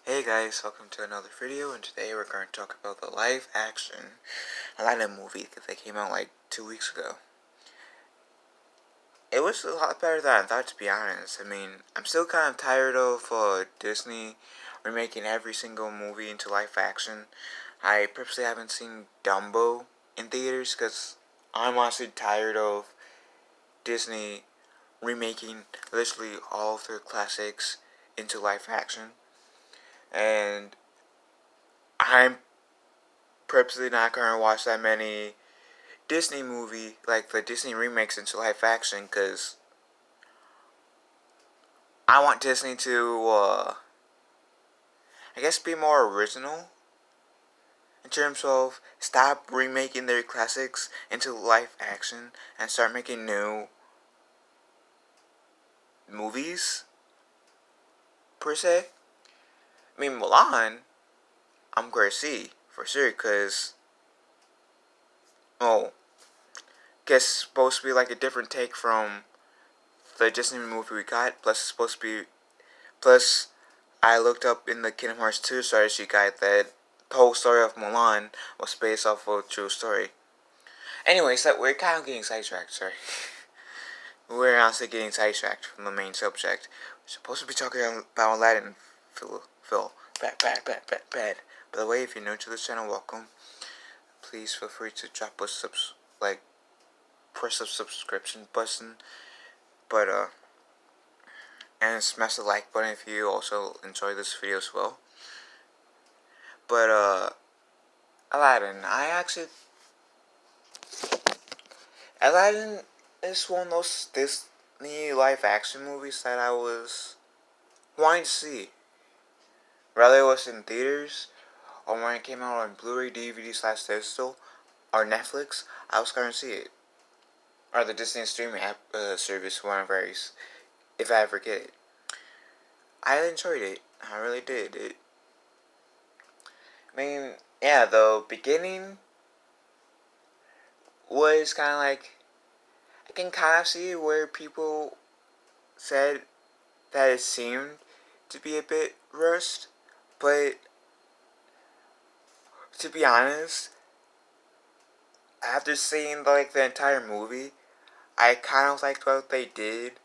Hey guys, welcome to another video, and today we're going to talk about the live action Aladdin movie that came out like 2 weeks ago. It was a lot better than I thought, to be honest. I mean, I'm still kind of tired of Disney remaking every single movie into live action. I purposely haven't seen Dumbo in theaters because I'm honestly tired of Disney remaking literally all of their classics into live action. And I'm purposely not gonna watch that many Disney movie, like the Disney remakes into live action, because I want Disney to, I guess, be more original in terms of stop remaking their classics into live action and start making new movies, per se. I mean, Mulan, I'm going to see, for sure, because, oh, guess it's supposed to be like a different take from the Disney movie we got, plus it's supposed to be, plus I looked up in the Kingdom Hearts 2 strategy guide that the whole story of Mulan was based off of a true story. Anyways, that we're kind of getting sidetracked, sorry. We're honestly getting sidetracked from the main subject. We're supposed to be talking about Aladdin, Phil. Bad. By the way, if you're new to this channel, welcome. Please feel free to drop a press the subscription button. But, and smash the like button if you also enjoy this video as well. But, Aladdin, Aladdin is one of those Disney live action movies that I was wanting to see. Whether it was in theaters, or when it came out on Blu-ray, DVD/digital, or Netflix, I was going to see it. Or the Disney streaming app service, whenever if I ever get it. I enjoyed it. I really did. I mean, yeah, the beginning was kind of like, I can kind of see where people said that it seemed to be a bit rushed, but to be honest, after seeing the entire movie, I kind of liked what they did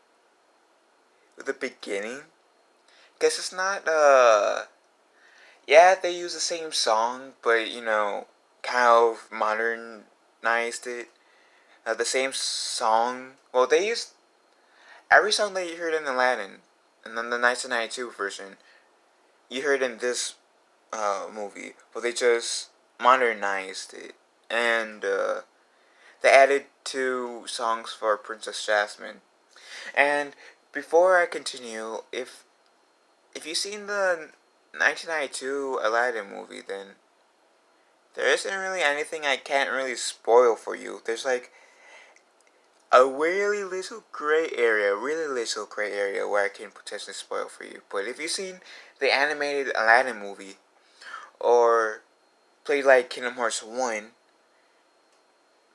with the beginning. Guess it's not yeah, they use the same song, but kind of modernized it. The same song. Well, they used every song that you heard in Aladdin, and then the 1992 version, you heard in this movie, but they just modernized it, and they added 2 songs for Princess Jasmine. And before I continue, if you've seen the 1992 Aladdin movie, then there isn't really anything I can't really spoil for you. There's like a really little gray area where I can potentially spoil for you. But if you've seen the animated Aladdin movie, or played like Kingdom Hearts 1,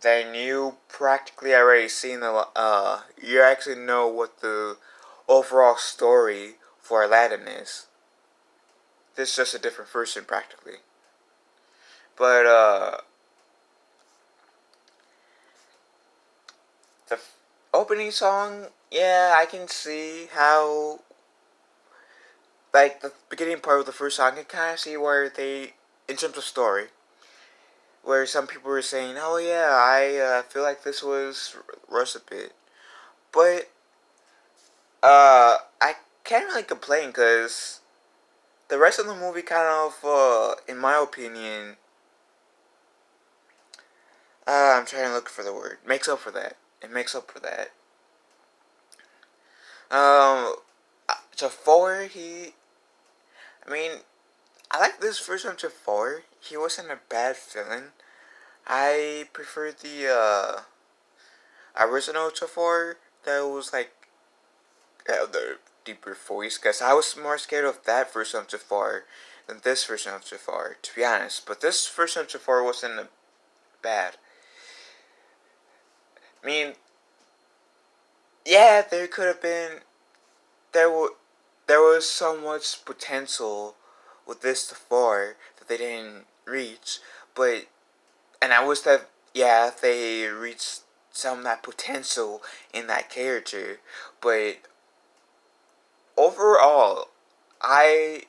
then you practically already seen you actually know what the overall story for Aladdin is. This is just a different version practically. But the opening song, yeah, I can see how, like, the beginning part of the first song, I can kind of see where they, in terms of story, where some people were saying, oh yeah, I feel like this was rushed a bit. But, I can't really complain, because the rest of the movie kind of, in my opinion, I'm trying to look for the word, makes up for that. It makes up for that. Jafar, I mean, I like this version of Jafar. He wasn't a bad villain. I prefer the original Jafar that was like the deeper voice, because I was more scared of that version of Jafar than this version of Jafar, to be honest. But this version of Jafar wasn't bad. I mean, yeah, there was so much potential with this so far that they didn't reach, but and I wish that yeah they reached some of that potential in that character, but overall, I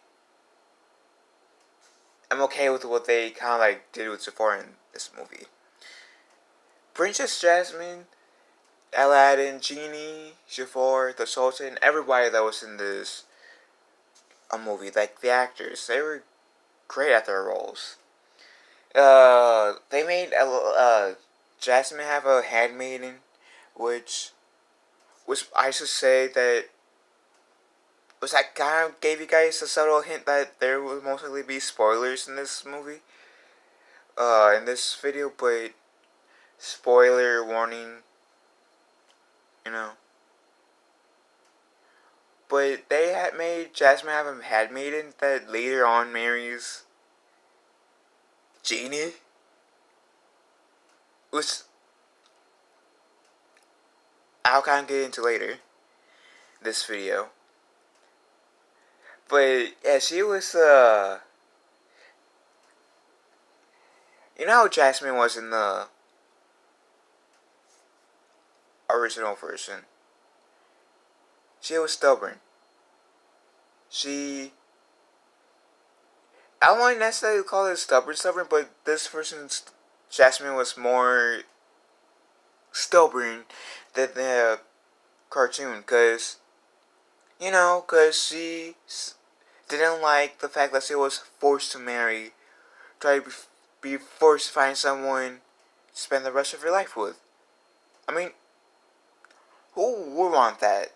am okay with what they kind of like did with so far in this movie. Princess Jasmine, Aladdin, Genie, Jafar, the Sultan, everybody that was in this movie, like the actors, they were great at their roles. They made Jasmine have a handmaiden, which I should say that was that kind of gave you guys a subtle hint that there will mostly be spoilers in this movie, in this video, but spoiler warning, you know. But they had made Jasmine have a handmaiden that later on marries Genie, which I'll kind of get into later this video. But yeah, she was you know how Jasmine was in the original version. She was stubborn. She I don't want to necessarily call it stubborn, but this version's Jasmine was more stubborn than the cartoon, cause she didn't like the fact that she was forced to marry, try to be forced to find someone to spend the rest of your life with. I mean, who would want that?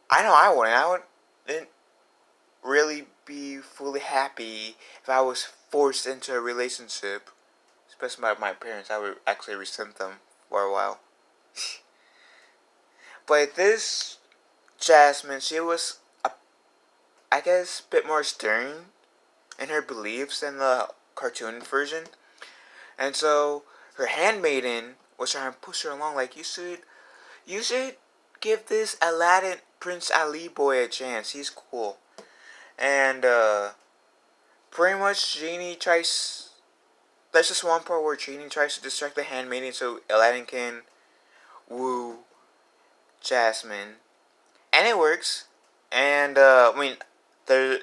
I know I wouldn't. I wouldn't really be fully happy if I was forced into a relationship, especially by my parents. I would actually resent them for a while. But this Jasmine, she was, I guess, a bit more stern in her beliefs than the cartoon version. And so her handmaiden was trying to push her along, like, you should give this Aladdin Prince Ali boy a chance. He's cool. And pretty much Genie tries. There's just one part where Genie tries to distract the handmaiden so Aladdin can woo Jasmine, and it works. And I mean, there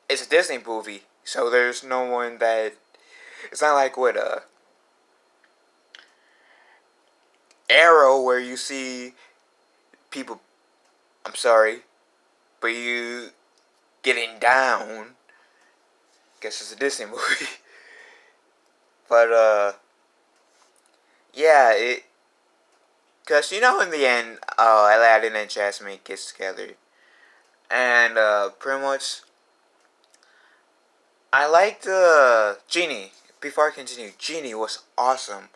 it's a Disney movie, so there's no one that it's not like with a Arrow where you see people. I'm sorry, but you getting down. Guess it's a Disney movie, but yeah, it. Cause in the end, Aladdin and Jasmine gets together, and pretty much I liked Genie. Before I continue, Genie was awesome.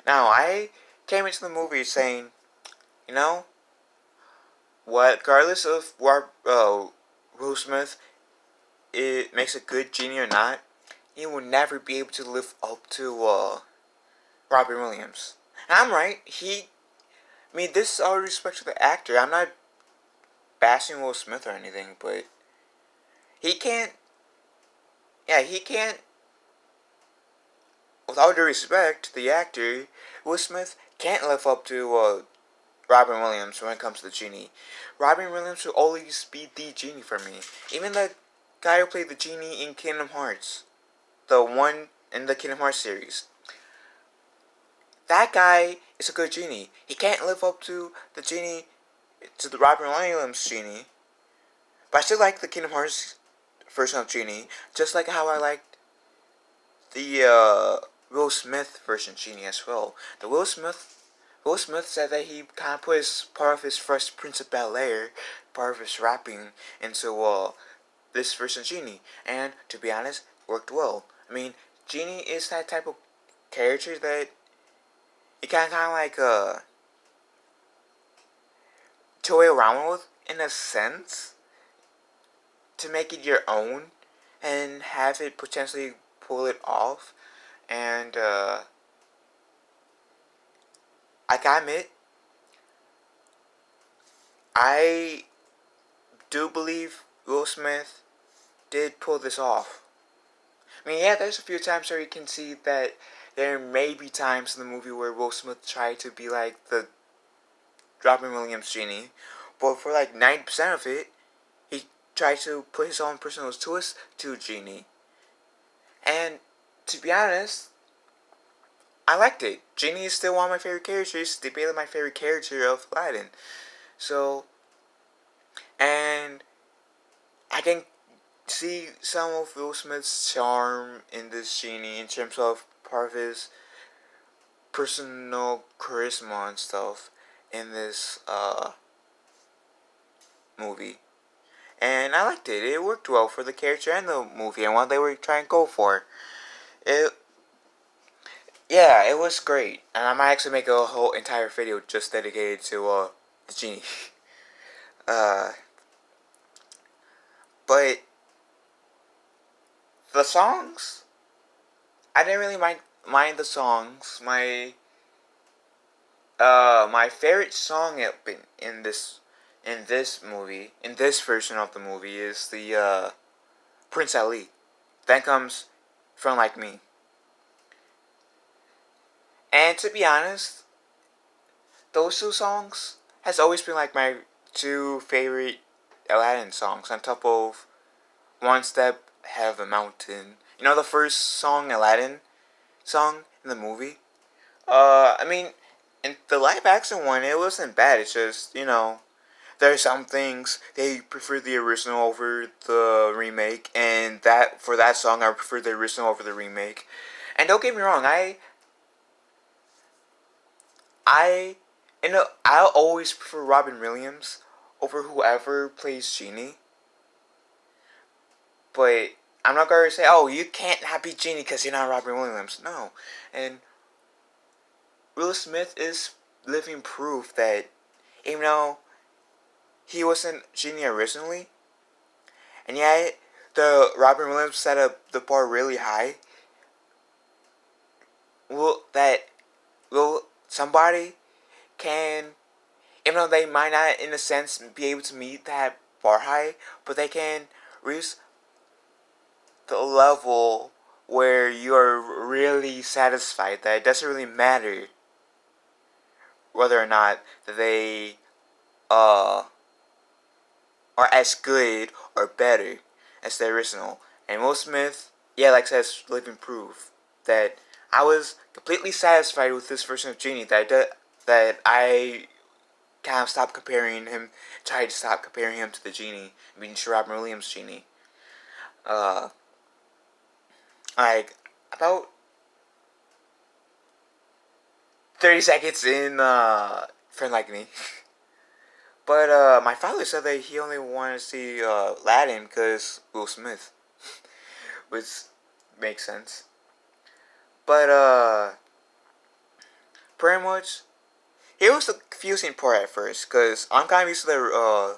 Now I came into the movie saying, you know, what, regardless of what Will Smith it makes a good Genie or not, he will never be able to live up to Robin Williams. And I'm right. I mean, this is all respect to the actor. I'm not bashing Will Smith or anything, but he can't. Yeah, he can't. With all due respect to the actor, Will Smith can't live up to Robin Williams when it comes to the Genie. Robin Williams will always be the Genie for me. Even the guy who played the Genie in Kingdom Hearts, the one in the Kingdom Hearts series, that guy is a good Genie. He can't live up to the Genie, to the Robin Williams Genie, but I still like the Kingdom Hearts version of Genie, just like how I liked the Will Smith version Genie as well. The Will Smith said that he kind of put part of his first Prince of Bel-Air, part of his rapping into this version Genie, and to be honest, worked well. I mean, Genie is that type of character that you kind of like toy around with in a sense to make it your own and have it potentially pull it off. And I gotta admit, I do believe Will Smith did pull this off. I mean, yeah, there's a few times where you can see that there may be times in the movie where Will Smith tried to be like the Robin Williams genie, but for like 90% of it, he tried to put his own personal twist to Genie. And to be honest, I liked it. Genie is still one of my favorite characters, debated my favorite character of Aladdin. So, and I can see some of Will Smith's charm in this Genie in terms of part of his personal charisma and stuff in this movie. And I liked it. It worked well for the character and the movie and what they were trying to go for. It, yeah, it was great. And I might actually make a whole entire video just dedicated to the Genie. uh, but the songs, I didn't really mind the songs. My favorite song in this movie, in this version of the movie, is the Prince Ali. Then comes Friend Like Me. And to be honest, those two songs has always been like my two favorite Aladdin songs, on top of One Step Ahead of the Mountain. You know the first song, Aladdin song in the movie? I mean, in the live action one, it wasn't bad. It's just, there are some things they prefer the original over the remake, and that for that song, I prefer the original over the remake. And don't get me wrong, I, I'll always prefer Robin Williams over whoever plays Genie. But I'm not going to say, oh, you can't not be Genie because you're not Robin Williams. No. And Will Smith is living proof that even though he wasn't Genie originally, and yet the Robin Williams set up the bar really high, will somebody can, even though they might not in a sense be able to meet that bar high, but they can reach the level where you are really satisfied that it doesn't really matter whether or not they are as good or better as the original. And Will Smith, yeah, like I said, is living proof that I was completely satisfied with this version of Genie, that I kind of stopped comparing him, tried to stop comparing him to the Genie, I mean to Robin Williams' Genie. Like, about 30 seconds in Friend Like Me. But my father said that he only wanted to see Aladdin because Will Smith, which makes sense. But pretty much, it was the confusing part at first because I'm kind of used to the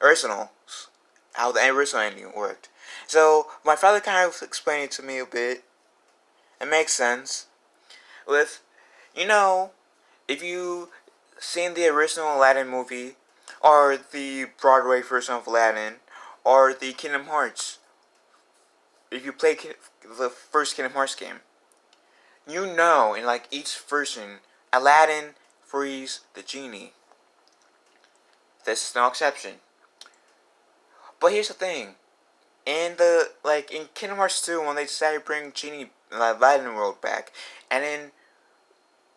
originals, how the original ending worked. So my father kind of explained it to me a bit. It makes sense. With, if you seen the original Aladdin movie, or the Broadway version of Aladdin, or the Kingdom Hearts, if you play the first Kingdom Hearts game, in like each version, Aladdin frees the genie. This is no exception. But here's the thing. In Kingdom Hearts 2, when they decided to bring Genie Aladdin world back, and in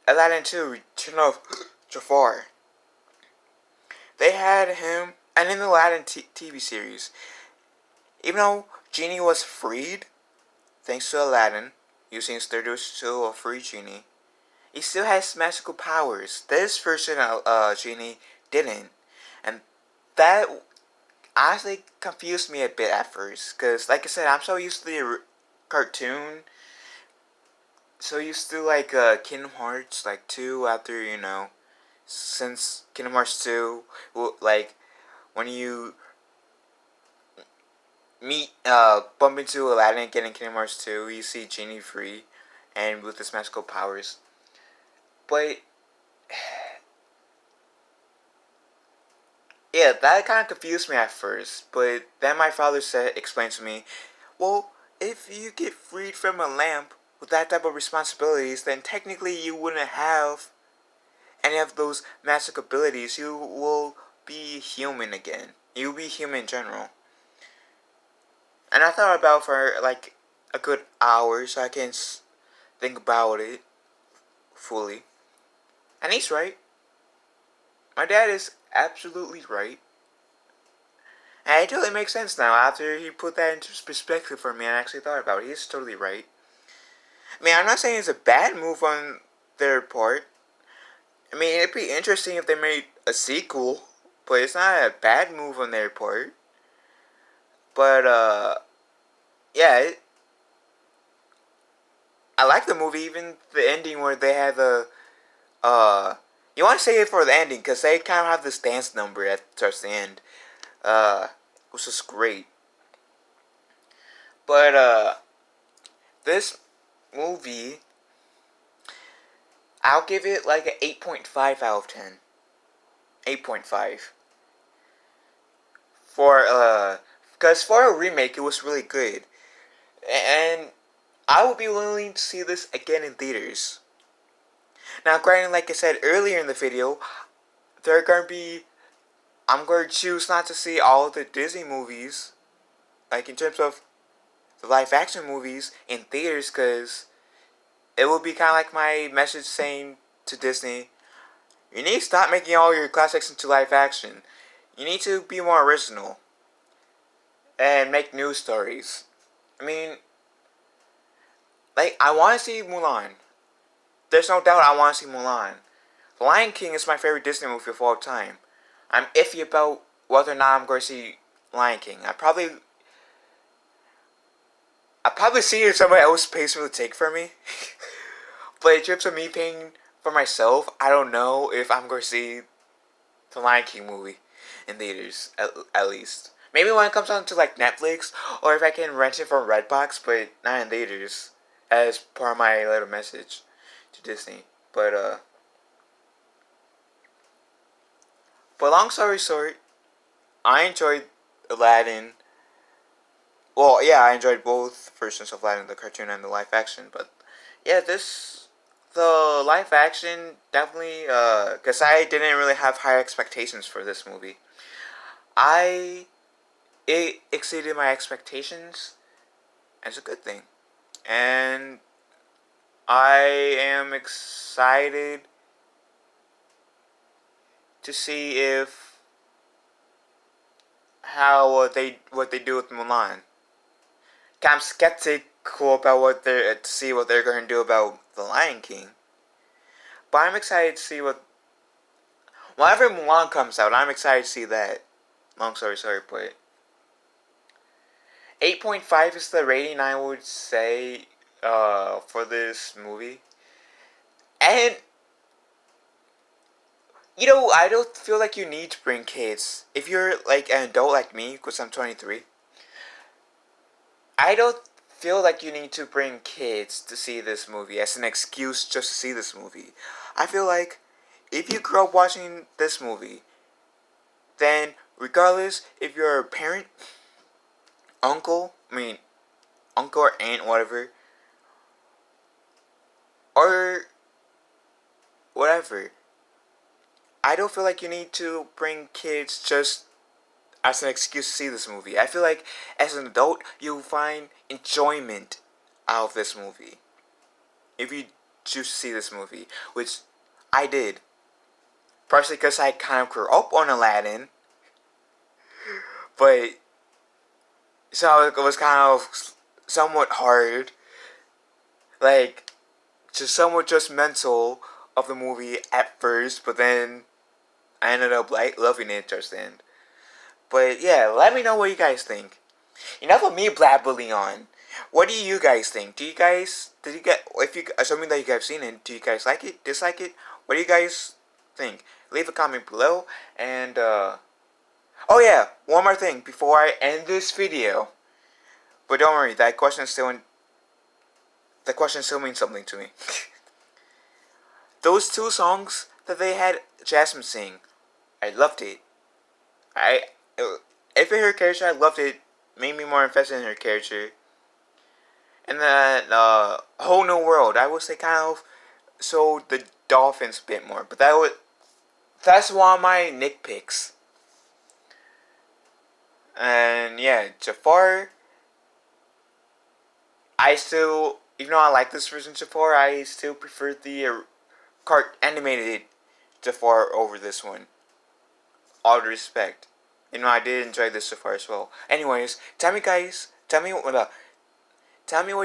Aladdin 2, Return of Jafar, they had him, and in the Aladdin TV series, even though Genie was freed, thanks to Aladdin, using his third wish to a free Genie, he still has magical powers. This version of Genie didn't. And that honestly confused me a bit at first, because like I said, I'm so used to the cartoon, so used to Kingdom Hearts 2 after, since Kingdom Hearts 2, when you bump into Aladdin again in Kingdom Hearts 2, you see Genie free and with his magical powers. But Yeah, that kind of confused me at first, but then my father explained to me, well, if you get freed from a lamp with that type of responsibilities, then technically you wouldn't have any of those magic abilities. You will be human again. You'll be human in general. And I thought about it for like a good hour so I can think about it fully. And he's right. My dad is absolutely right. And it totally makes sense now after he put that into perspective for me and actually thought about it. He's totally right. I mean, I'm not saying it's a bad move on their part. I mean, it'd be interesting if they made a sequel, but it's not a bad move on their part. But, yeah, I like the movie, even the ending where they had you want to say it for the ending, because they kind of have this dance number towards the end, which is great. But, this movie, I'll give it like an 8.5 out of 10. 8.5. Because for a remake, it was really good. And I would be willing to see this again in theaters. Now, granted, like I said earlier in the video, there are going to be. I'm going to choose not to see all the Disney movies, like in terms of the live action movies, in theaters, because it will be kind of like my message saying to Disney, you need to stop making all your classics into live action. You need to be more original and make new stories. I mean, like, I want to see Mulan. There's no doubt I want to see Mulan. The Lion King is my favorite Disney movie of all time. I'm iffy about whether or not I'm going to see Lion King. I probably see if somebody else pays for the take for me. But in terms of me paying for myself, I don't know if I'm going to see the Lion King movie in theaters, at least. Maybe when it comes on to like Netflix, or if I can rent it from Redbox, but not in theaters, as part of my little message to Disney. But long story short, I enjoyed Aladdin. Well, yeah, I enjoyed both versions of Aladdin, the cartoon and the live action. But yeah, the live action definitely, because I didn't really have high expectations for this movie. It exceeded my expectations, and it's a good thing. And I am excited to see if how what they do with Mulan. I'm skeptical about to see what they're going to do about the Lion King, but I'm excited to see whenever Mulan comes out. I'm excited to see that. Long story short, but 8.5 is the rating I would say for this movie, and I don't feel like you need to bring kids if you're like an adult like me, because I'm 23. I don't feel like you need to bring kids to see this movie as an excuse just to see this movie. I feel like if you grew up watching this movie, then regardless if you're a parent, uncle, uncle or aunt, whatever, or whatever, I don't feel like you need to bring kids just as an excuse to see this movie. I feel like as an adult, you'll find enjoyment out of this movie if you choose to see this movie, which I did. Partially because I kind of grew up on Aladdin, but so it was kind of somewhat hard, like just somewhat just mental of the movie at first, but then I ended up like loving it just then. But yeah, let me know what you guys think. Enough of me blabbering on. What do you guys think? Did you get, if you, assuming that you guys have seen it, do you guys like it, dislike it? What do you guys think? Leave a comment below, and, oh yeah, one more thing before I end this video. But don't worry, that question still means something to me. Those two songs that they had Jasmine sing, I loved it. I Every her character, I loved it. Made me more invested in her character. And then whole new world, I would say kind of so the dolphins a bit more, but that's one of my nitpicks. And yeah, Jafar, I still, even though I like this version of Jafar, I still prefer the animated Jafar over this one. All due respect. I did enjoy this so far as well. Anyways, tell me guys, tell me what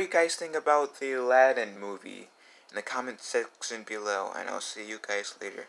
you guys think about the Aladdin movie in the comment section below, and I'll see you guys later.